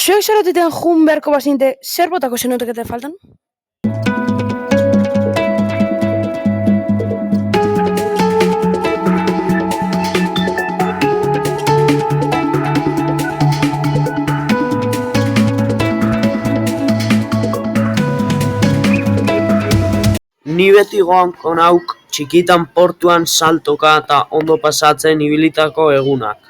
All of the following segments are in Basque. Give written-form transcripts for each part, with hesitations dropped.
Zuek zarotiten jun beharko bazinte, zer botako zenuteke faltan? Ni beti goanko nauk txikitan portuan saltoka eta ondo pasatzen ibilitako egunak.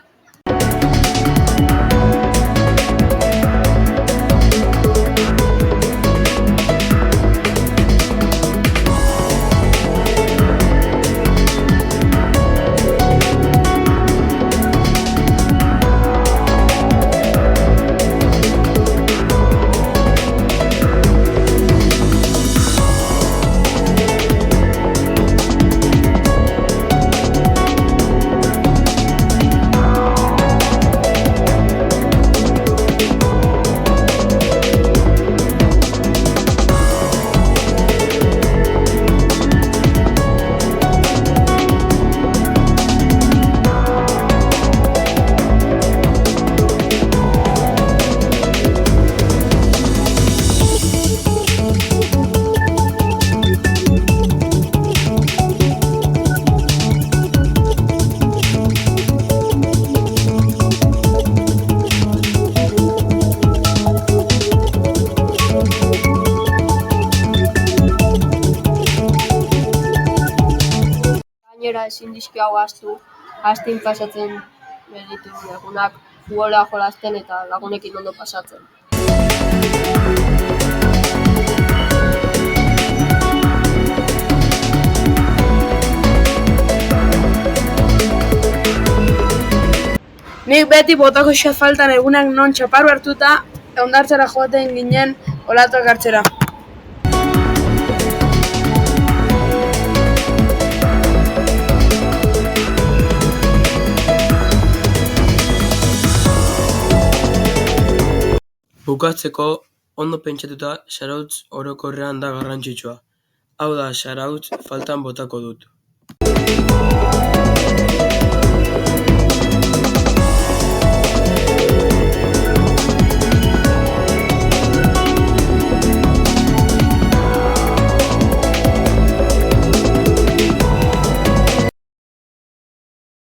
Gainera ezin dizki hau ahaztu, astin pasatzen genituen egunak, futbola jolasten eta lagunekin ondo pasatzen. Nik beti botako faltan egunak non txaparru hartuta, hondartzara joaten ginen olatuak hartzera. Bukatzeko, ondo pentsatuta, zarautz orokorrean da garrantzitsua. Hau da, zarautz faltan botako dut.